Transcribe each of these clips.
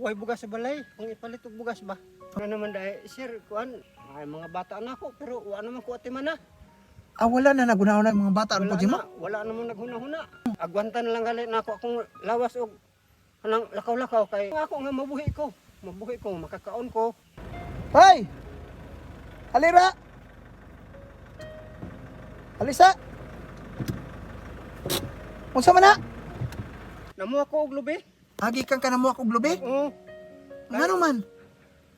way bugas sa balay, kung ipalit og bugas ba? Ano naman dahil, sir, kuan, ay mga bata na ako, pero wala naman ko atiman na. Wala na nagunahon na yung mga bata. Ano Wala po, Jimo? na, wala naman naghuna-huna. Agwanta na lang galit na ako akong lawas og kanang lakaw-lakaw kay ako nga mabuhi ko. Mabuhi ko, makakaon ko. Hoy! Halira! Halisa! Unsa man na? Namuha ko og lubi. Agi kang kanamo akong lubi? Oo. Ngano man?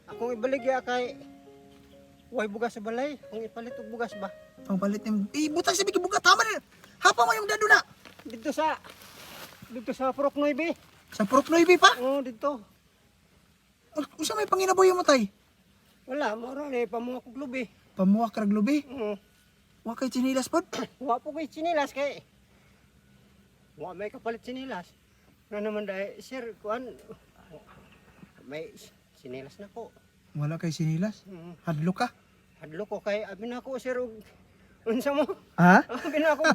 Akong ibaligya kay way bugas sa balay, kung ipalit og bugas ba? Ang palit ng... Butang sabi kibuga, tama na. Hapa mo yung dado na. Dito sa Purok 9. Sa Purok 9 pa? Oo, dito. Unsa may panginabuhi mo tay? Wala, moro ni pamuha ko og lubi. Pamuha karag lubi. Oo. Wa kay chinilas pod. Wa po ko'y sinilas kay. Wa may kapalit sinilas. Ano naman dahil, sir, kuan, may sinilas na ko. Wala kay sinilas. Hadlo ka. Hadlo ko kay, abi na ako, sir, og unsa mo? Ha? Abi na ako.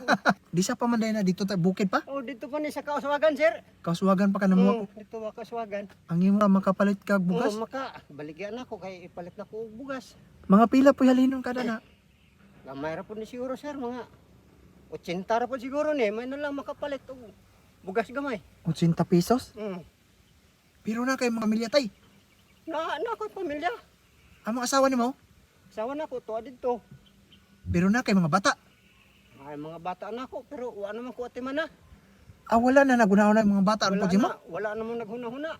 Di sa pamanday na dito bukid pa. Oh, dito pa ni sa Kauswagan, sir. Kasuwagan pa ka namuha ko. Dito wa Kauswagan. Ang imo makapalit kag bugas. Maka, baligyan ako kay ipalit na ko og bugas. Mga pila po halinon kada na. Gamay ra po ni siguro, sir, mga 80 ra po siguro ni, may na lang makapalit og bugas gamay. 80 pesos. Pero Pero na kay mga pamilya tay. na ako pamilya. Ang mga asawa nimo, Sawa na ko tuwa dito. pero na kay mga bata. Ay mga bata na ako pero wala naman ko atiman na. Wala na nagunahon na yung mga bata. Ano po, Jimo? Wala namang naghuna-huna.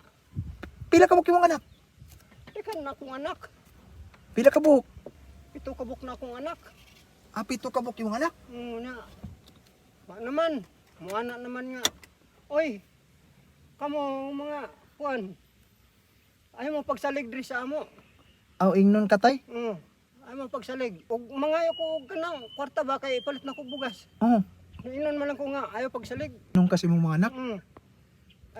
Pila ka buhok yung anak? Teka na akong anak. Pila ka buhok? 7 kabuk na akong anak. 7 ka buhok yung anak? Na. Wa naman. Muana naman nga. Oy. Kamo mga kuan. Ayaw mo pagsalig diri sa amo. Ingnon ka tay? Ayaw mo pagsalig. Og mangayo ko og kanang kwarta ba kay ipalit na ko bugas. Oo. Inon man lang ko nga ayaw pagsalig. Nung kasi mong mga anak. Ayaw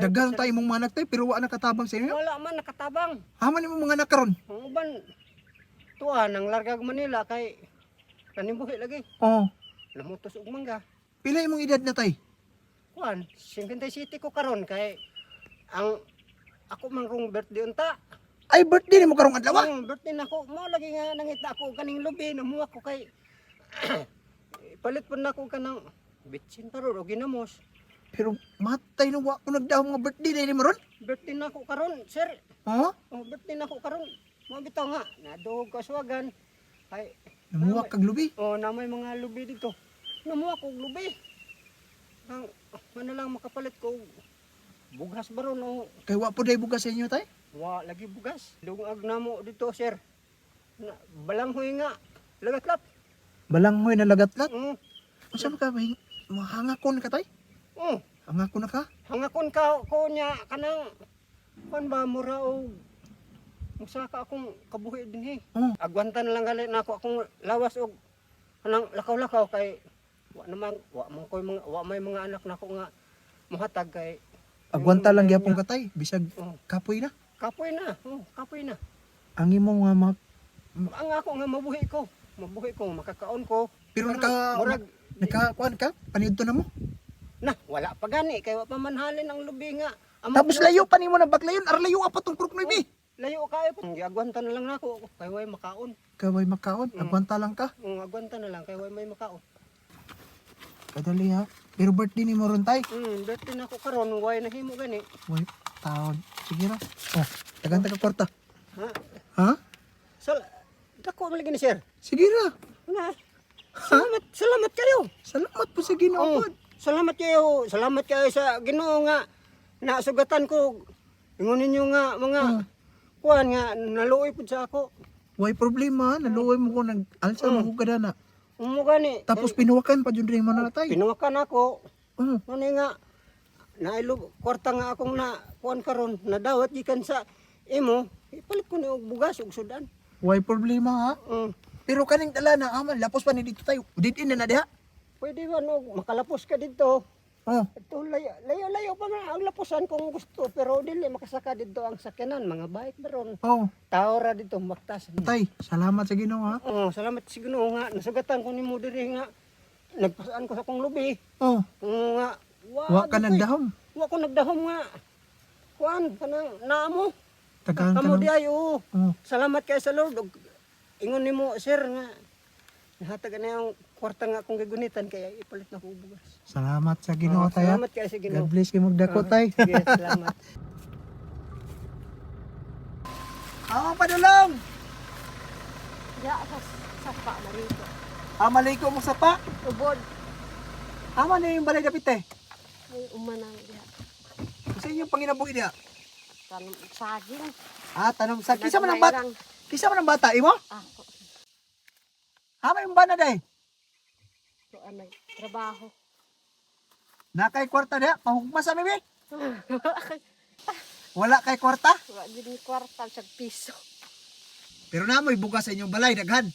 Dagang pagsalig. tayo mong mga anak tay, pero wala nakatabang sa inyo. Wala man nakatabang. Haman yung mga anak karon. Ang uban tuwa nang largag Manila kay kanimbuhi lagi. Oo. Namutos og mangga. Pila yung mga edad na tay? Kuan, 57 ko karon kay ang ako man rong birthday unta. Ay, birthday ni mo karong adlaw. Birthday na ko. Mo lagi nga nangita ako kaning lubi namuha ko kay palit pa na ko kanang bitsin pa ro ginamos. Pero matay no wa ko nagdaw mga birthday day ni mo ron. Birthday na ko karon, sir. Oo. Oh, birthday na ko karon. Mo bitaw nga nadog Kaswagan. Kay Namuha kag lubi. na may mga lubi dito. Namuha ko og lubi. Ang ano lang makapalit ko og bugas ba ron o Kay wa po day bugas sa inyo tay. wa lagi bugas. Dungag na mo dito, sir. Balanghoy nga. Lagat-lat. Balanghoy na lagat-lat. Mm. Unsa man ka mahing mahangakon ka tay? Mm. Hangakon na ka? Hangakon ka ko niya kanang kuan ba mura og musa ka akong kabuhi dinhi. Agwanta na lang gali na ako akong lawas og kanang lakaw-lakaw kay wa naman wa may mga anak nako nga mohatag kay Agwanta lang gyapon ka tay, bisag Oh. kapoy na. Kapoy na. Kapoy na. Ang imo nga Ang ako nga mabuhi ko. Mabuhi ko, makakaon ko. pero Murag, nakakuan ka, panidto na mo. wala pa gani kay wa pa manhalin ang lubi nga. Tapos layo pa nimo na baglayon, ar layo apat tong Purok 9. Layo kayo po. Giagwanta na lang nako kay way makaon. Kaway makaon, agwanta lang ka. Agwanta na lang kay way may makaon. Kadali ha. Pero birthday ni mo ron tay. Birthday na ko karon way nahimo gani. Way taon. Sige ra. Oh, tagan ka kwarta. Ha? Ha? Dako man lagi ni sir. Sige ra. Na. Salamat kayo. Salamat po sa Ginoo. Salamat kayo. Salamat kayo sa Ginoo nga nasugatan ko. Ingon ninyo nga mga kuan nga naluoy pud sa ako. Way problema, naluoy mo ko nag-alsa mo ko kada na. Umo gani. Tapos pinuwakan pa jud rin mo na tay. Pinuwakan ako. Oh, Ano nga nailo kwarta nga akong na kuan karon nadawat gikan sa imo ipalit ko ni og bugas ug sudan. way problema ha. Pero kaning dala na aman lapos pa ni dito tayo. Didin na diha. Pwede ba no makalapos ka dito? Oh, Ito layo pa man ang lapusan kung gusto pero dili makasaka dito ang sakyanan mga bike baron. oh, Taora dito maktas. tay, salamat sa Ginoo ha. Salamat sa Ginoo nga nasugatan ko nimo diri nga nagpasaan ko sa kong lubi. Oh, Nga wa ka nagdahom. Wa ko nagdahom nga. Kuan kanang naamo. Tagahan ka Kamo ng... di ay oo. Oh. Salamat kay sa Lord. ug Ingon nimo sir nga nahatag na yung kwarta nga akong gigunitan kaya ipalit na ko og bugas. Salamat sa Ginoo tay. Salamat kay sa Ginoo. God bless kay magdako tay. Sige, salamat. Ang padulong. Ya, sa pa marito. Amaliko mo sa pa. Ubod. Ama na yung balay dapit eh. Ay, umanang diha. Kasi yung panginabuhi niya. Tanong saging. Tanong sa kisa man ng bata. Nagmaylang. Kisa man ng bata imo? Ako. Ama yung bana day. So, anay, trabaho. Na kay kwarta dia, pahugma sa bibi. Wala kay kwarta. Wala din ni kwartal sa piso. Pero namoy bugas sa inyong balay daghan.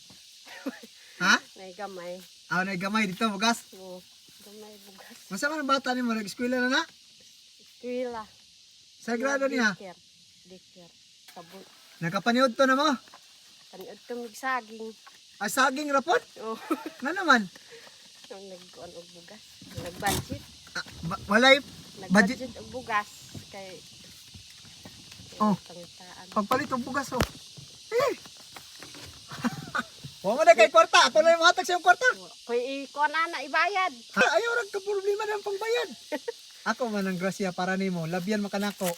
Ha? Nay gamay. Na gamay dito bugas. Oo. Gamay bugas. Masa man ang bata nimo nag-eskwela na na? Eskwela. Sa grado niya. Diker. Sabon. Nakapaniod to na mo. Kaniod kami saging. Saging rapot. Oo. Nga naman. Nung nagkuan og bugas. Nag-budget. Walay Nag-budget og bugas. Kay Oh. pangitaan. pagpalit og bugas oh. Wa mo na kay kwarta, ako na yung matag sa iyong kwarta. Kay ikuan na ibayad. Ayaw ra ka problema ng pangbayad. Ako man ang grasya para nimo, labyan makanako.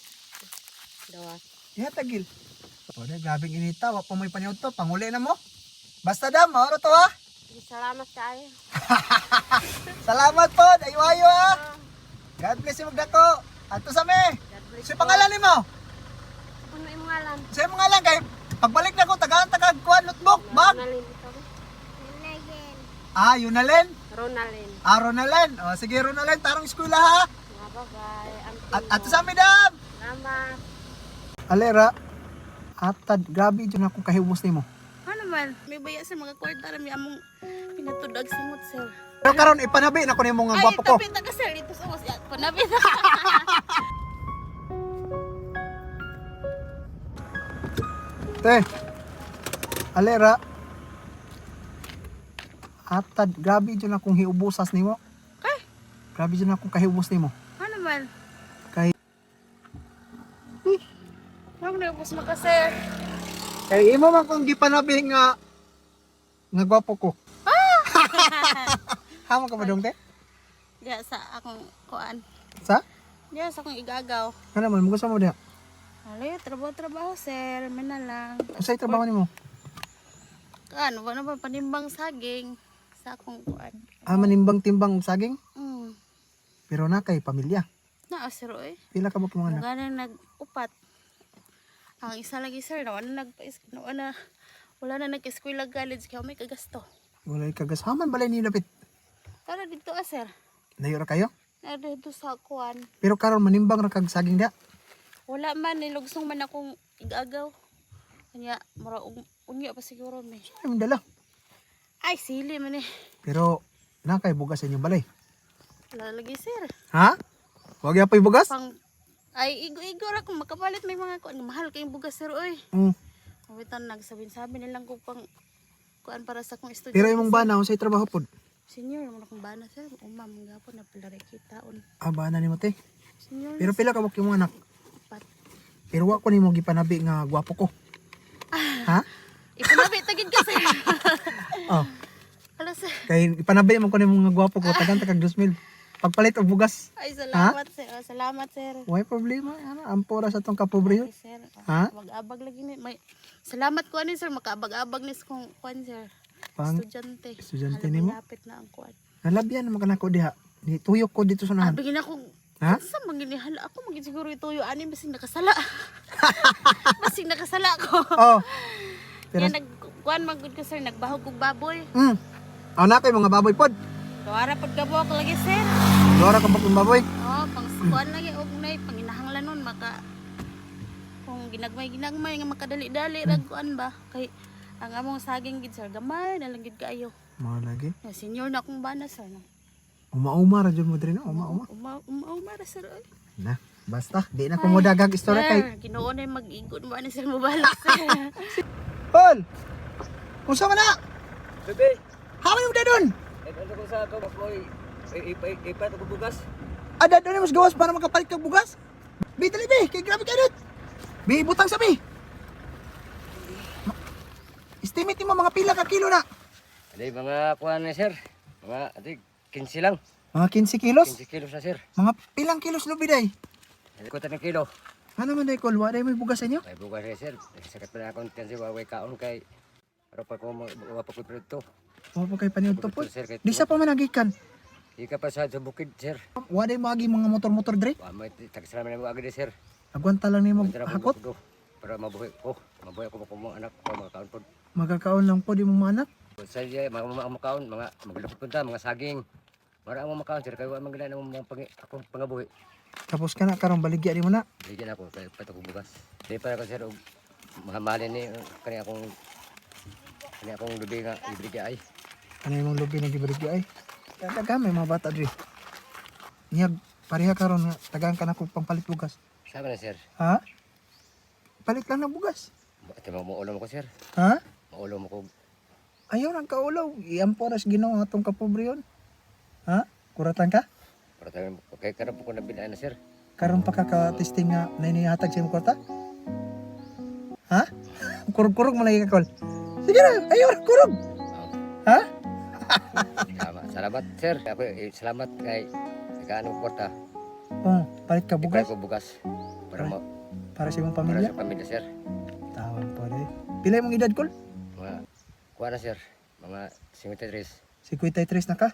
Dawas. Diha tagil. O na gabing inita, wa pa may paniod to, panguli na mo. Basta dam, mauro to ha. Salamat kaayo. Salamat po, ayo-ayo ha. God bless you magdako. Ato sa me. God bless Si you. pangalan nimo? Ano yung ngalan? Sa imong ngalan kay pagbalik na ko tagaan kuan notebook, bag. Ronalyn ito. Yunalen. Ronalyn. Ronalen. O sige Ronalen, tarong eskwela ha. Nga bagay. Ato sa me dam. Salamat. Alera. Atad, grabe dyan akong kahimos nimo. Ano man, may baya sa mga kwarta na may among pinatudag simot, sir. Pero karon ipanabi na ko nimo nga gwapo ko. Ay, tapit na ka, sir. Dito sa was. Panabit. Te. Alera. Atad, grabe dyan akong hiubusas nimo. Ay, Grabe dyan akong kahimos nimo. ano man. Kay Huwag na ubos mo ka, sir. kay imo man kung gipanabi nga gwapo ko. Hamo ka ba dong te? Diya sa akong kuan. Sa? Diya sa akong igagaw. Ano man, gusto mo diha? Alay, trabaho, sir. May na lang. Unsay trabaho nimo? Ano ba naman, panimbang saging sa akong kuan. Manimbang-timbang og saging, Hmm. pero na kay pamilya. Naa, sir, oy. Pila ka ba kung anak? Mga nag-upat. Ang isa lagi, sir, wala na nag-eskwela college kaya may kagasto. Wala kagas. Haman balay ni lapit. Tara dito, sir. Layo ra kayo? Dito sa kuan. Pero karon manimbang ra kag saging dia. Wala man, nilugsong man akong igagaw. Kanya, unya pa siguro may. Ay dala. Ay, sili man eh. Pero na kay bugas sa inyong balay. Lalagi, sir. Ha? Wag ya pay bugas? Ay, igo ra kung makapalit may mga kuan. Mahal kayong bugas, sir, oy. Kawitan, nagsabi nilang kung pang kuan para sa akong estudyante. Pero imong bana unsay trabaho pod? Senior, naman akong bana, sir. Umam, nga po, napilari kitaon. Bana nimo te. Senior, Pero pila ka ba imong anak? Upat. Pero wa ko nimo gipanabi nga gwapo ko. Ha? Ipanabi, tagid ka, sir. Oh, Hello, sir. kay ipanabi mo ko nimo nga gwapo ko tagan kag 2,000. Pagpalit og bugas. Ay, salamat, sir. Salamat, sir. Way problema. Ano, ampo ra sa tong kapobrehon. Ay, sir. Ha? Mag-abag lagi ni. Salamat ko ani, sir. Makaabag-abag ni kung kuan, sir. Pang Estudyante. estudyante Alam, nimo? malapit na ang kuan. nalabyan naman kanako diha. Ni tuyok ko dito sa nahan. Bigyan ako. Ha? Sa manginihala ako, maging siguro ituyo ani basing nakasala. Basing nakasala ko. Oh. Pero Yan nagkuan magud ko, sir. Nagbahog kog baboy. na kay mga baboy pod. Kawara pud gabo ko lagi, sir. Dora ka ba kung baboy? Oh, pang kuan lagi og nay panginahanglan nun maka kung ginagmay nga makadali-dali rag kuan ba kay ang among saging gid, sir, gamay na lang gid kaayo. Mga lagi. Na senior na akong bana, sir. No? Uma-uma ra jud mo diri no, uma-uma. Umara, sir. Ay. Na, basta di na ko mo dagag istorya kay. Sir, Ginoo na mag-igon ba ni sir mo balak, sir. Paul. Unsa man na? Bebe, Haman mo dadon. ano ko sa ako boy? Ipat ko bugas. Ada doon mas gawas para makapalit kag bugas. Bitali be, kay grabe ka dot. Bi, butang sabi. Estimate mo mga pila ka kilo na. Hindi, mga kuhan na sir. Mga atig, 15 lang. Mga 15 kilos. 15 kilos na sir. Mga pilang kilos lubi day. Hindi ko tanong kilo. Ano man day kol, wa day may bugas sa inyo? Ay bukas na sir. Sakit pa na akong kasi waway kaon kay. Pero pa ko wapag ko produkto. O pa kay paniud to po. Sir, kay Di sa pa man nagikan. Ika pa sa bukid sir. Wa day magi mga motor-motor dre. Wa may tagsalaman na mo agad sir. Agwanta lang nimo Tara mo hakot. ko para mabuhay ko. Mabuhay ko mga anak ko mga kaon po. Magkakaon lang po di mo manak. Sa mga makaon, mga maglapit punta, mga saging. Mara ang mga makaon sir kay wa man gila ng mga akong pangabuhi. Tapos ka na karong baligya di mo na. Bigyan ako kay pato ko bukas. Di para ko sir og mahamalin ni kani akong lubi nga ibigay ay. Ano yung lubi na gibaligya ay. Kaya may mga bata dre. Niyag pareha karon nga tagaan ka na kog pangpalit bugas. Sabi na sir. Ha? Palit lang ng bugas. Ate maulo mo ko sir. Ha? Maulo mo ko. Ayaw nang kaulaw. Iamporas ginawa atong kapobre yun. Ha? Kuratan ka? Para tayo kay karon po ko nabinaan na sir. Karon pa ka-testing nga na inihatag sa imong kwarta? Ha? Kurog-kurog mo lagi ka, Kol. Sige na, ayaw, kurog. Ha? Salamat sir. Ako salamat kay kaano kwarta. Oh, palit ka Bukas bugas ko bugas para para sa imong para pamilya. sa pamilya sir. Tawan po rin. Pila imong edad, Kol? Mga kuha na sir. Mga 53. 53 na ka.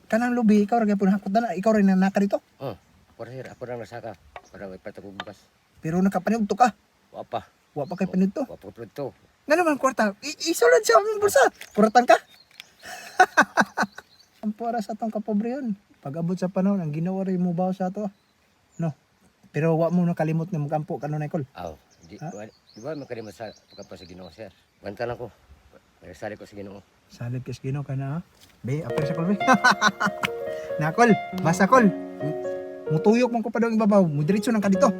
Kanang lubi, ikaw rin po nakakot na. Ikaw rin nanaka dito. Oh, ako sir. Ako lang nasaka para may pato ko bukas. Pero nakapaniugto ka. Wa pa. Wa pa kay panito. Wa pa ko produkto. Nga naman kwarta. Isulod sa among bulsa. Kuratan ka. Ang para sa atong kapobre yun. Pag abot sa panahon, ang ginawa rin mo ba sa ato? No. Pero wa mo nakalimot nga magampo kanunay, Kol. Aw, di ba makalimot sa pagkapa sa Ginoo sir. Banta lang ko. Sali ko sa Ginoo. Salib kas Ginoo ka na. Ha? Be, apir sa Kol, be. Na, Kol. Basta, Kol. Mutuyok man ko pa daw ang ibabaw. Mudiretso nang ka dito.